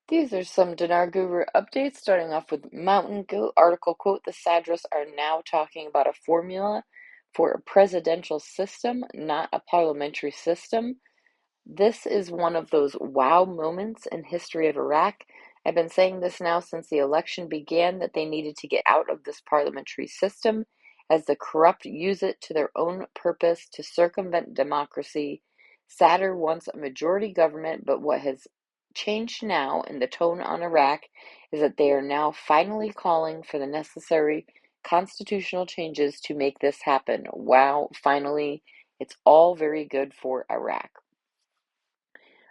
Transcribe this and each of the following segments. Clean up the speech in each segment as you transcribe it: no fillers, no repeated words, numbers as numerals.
These are some Dinar Guru updates, starting off with Mountain Goat article quote, the Sadras are now talking about a formula for a presidential system, not a parliamentary system. This is one of those wow moments in history of Iraq. I've been saying this now since the election began that they needed to get out of this parliamentary system as the corrupt use it to their own purpose to circumvent democracy. Sadr wants a majority government, but what has changed now in the tone on Iraq is that they are now finally calling for the necessary constitutional changes to make this happen. Wow, finally, it's all very good for Iraq.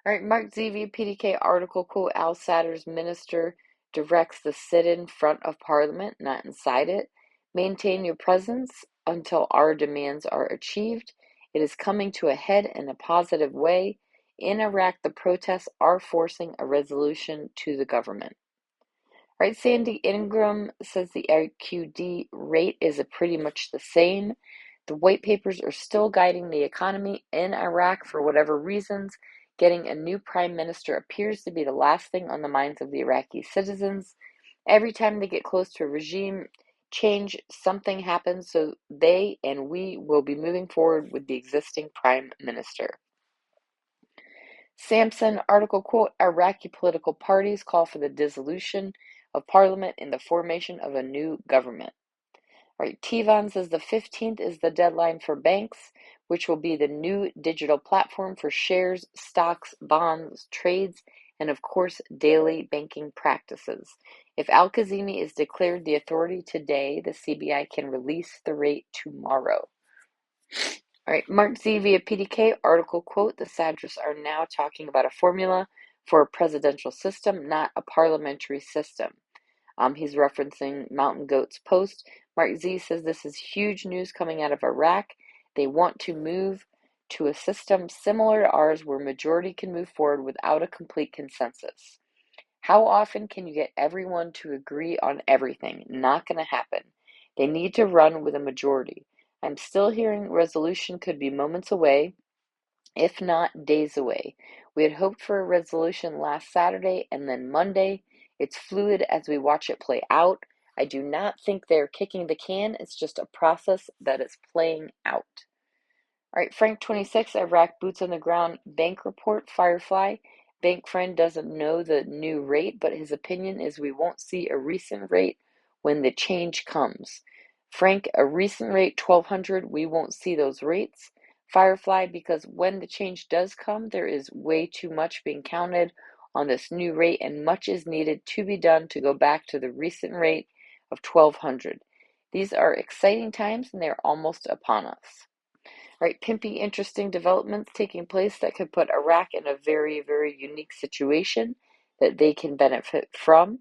All right, Mark Zevia, PDK article quote, Al Sadr's minister directs the sit-in front of Parliament, not inside it. Maintain your presence until our demands are achieved. It is coming to a head in a positive way. In Iraq, the protests are forcing a resolution to the government. Right, Sandy Ingram says the RQD rate is pretty much the same. The white papers are still guiding the economy in Iraq for whatever reasons. Getting a new prime minister appears to be the last thing on the minds of the Iraqi citizens. Every time they get close to a regime change, something happens, so they and we will be moving forward with the existing prime minister. Samson article quote, Iraqi political parties call for the dissolution of parliament and the formation of a new government. Right, Tivan says the 15th is the deadline for banks, which will be the new digital platform for shares, stocks, bonds, trades, and of course, daily banking practices. If Al-Kazimi is declared the authority today, the CBI can release the rate tomorrow. All right, Mark Z via PDK article quote, the Sadras are now talking about a formula for a presidential system, not a parliamentary system. He's referencing Mountain Goat's post. Mark Z says this is huge news coming out of Iraq. They want to move to a system similar to ours where majority can move forward without a complete consensus. How often can you get everyone to agree on everything? Not going to happen. They need to run with a majority. I'm still hearing resolution could be moments away, if not days away. We had hoped for a resolution last Saturday and then Monday. It's fluid as we watch it play out. I do not think they're kicking the can. It's just a process that is playing out. All right, Frank 26, Iraq boots on the ground bank report, Firefly. Bank friend doesn't know the new rate, but his opinion is we won't see a recent rate when the change comes. Frank, a recent rate 1200, we won't see those rates. Firefly, because when the change does come, there is way too much being counted on this new rate, and much is needed to be done to go back to the recent rate of 1200. These are exciting times, and they are almost upon us. Right, pimpy, interesting developments taking place that could put Iraq in a very, very unique situation that they can benefit from.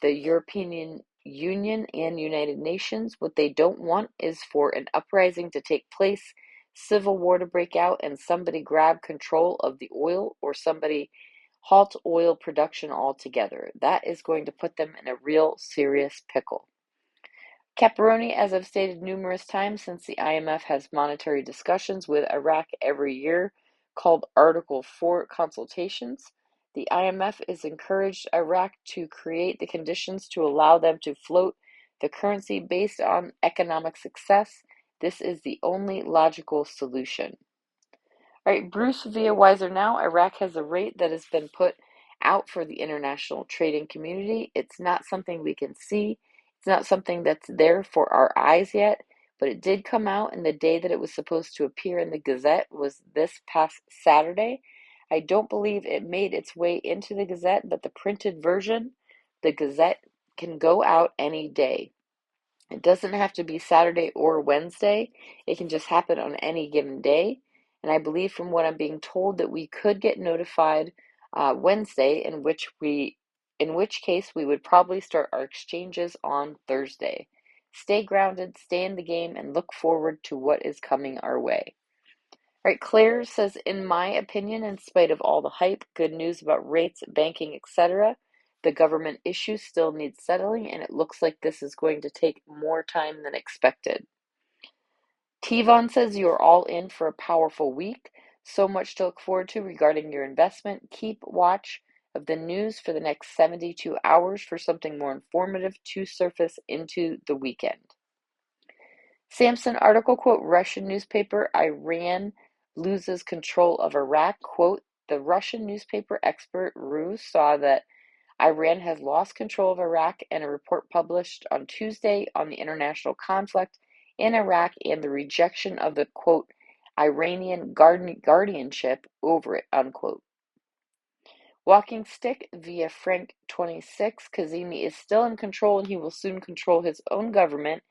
The European Union and United Nations, what they don't want is for an uprising to take place, civil war to break out, and somebody grab control of the oil or somebody halt oil production altogether. That is going to put them in a real serious pickle. Caparoni, as I've stated numerous times since the IMF has monetary discussions with Iraq every year called Article 4 consultations, the IMF has encouraged Iraq to create the conditions to allow them to float the currency based on economic success. This is the only logical solution. All right, Bruce via Wiser Now, Iraq has a rate that has been put out for the international trading community. It's not something we can see. It's not something that's there for our eyes yet, but it did come out, and the day that it was supposed to appear in the Gazette was this past Saturday. I don't believe it made its way into the Gazette, but the printed version, the Gazette, can go out any day. It doesn't have to be Saturday or Wednesday. It can just happen on any given day. And I believe from what I'm being told that we could get notified Wednesday, in which case we would probably start our exchanges on Thursday. Stay grounded, stay in the game, and look forward to what is coming our way. All right, Claire says, in my opinion, in spite of all the hype, good news about rates, banking, etc., the government issue still needs settling, and it looks like this is going to take more time than expected. Tivon says you are all in for a powerful week. So much to look forward to regarding your investment. Keep watch of the news for the next 72 hours for something more informative to surface into the weekend. Samson article, quote, Russian newspaper, Iran loses control of Iraq, quote, the Russian newspaper expert Ruse saw that Iran has lost control of Iraq, and a report published on Tuesday on the international conflict in Iraq and the rejection of the, quote, Iranian guardianship over it, unquote. Walking Stick via Frank 26, Kazemi is still in control and he will soon control his own government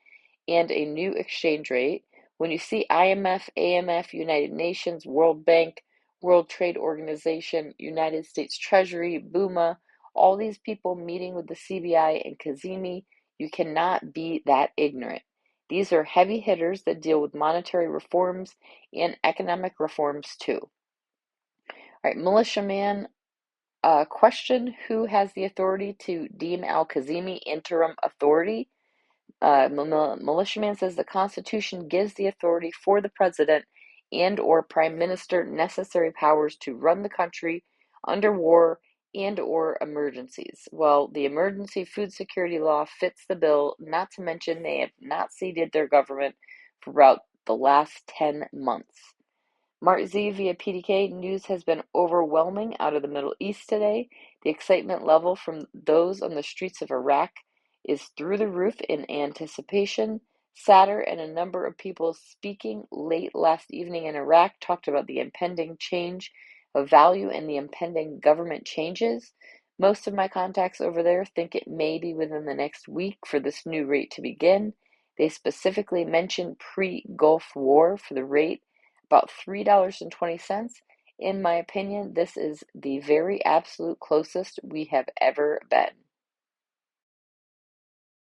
and a new exchange rate. When you see IMF, AMF, United Nations, World Bank, World Trade Organization, United States Treasury, BUMA, all these people meeting with the CBI and Kazemi, you cannot be that ignorant. These are heavy hitters that deal with monetary reforms and economic reforms too. All right, militiaman question: who has the authority to deem al-Kazemi interim authority? Militiaman says the Constitution gives the authority for the president and or prime minister necessary powers to run the country under war and or emergencies. Well, the emergency food security law fits the bill, not to mention they have not ceded their government for about the last 10 months. Mart Z via PDK news has been overwhelming out of the Middle East today. The excitement level from those on the streets of Iraq is through the roof in anticipation. Satter and a number of people speaking late last evening in Iraq talked about the impending change of value and the impending government changes. Most of my contacts over there think it may be within the next week for this new rate to begin. They specifically mentioned pre-Gulf War for the rate about $3.20. In my opinion, this is the very absolute closest we have ever been.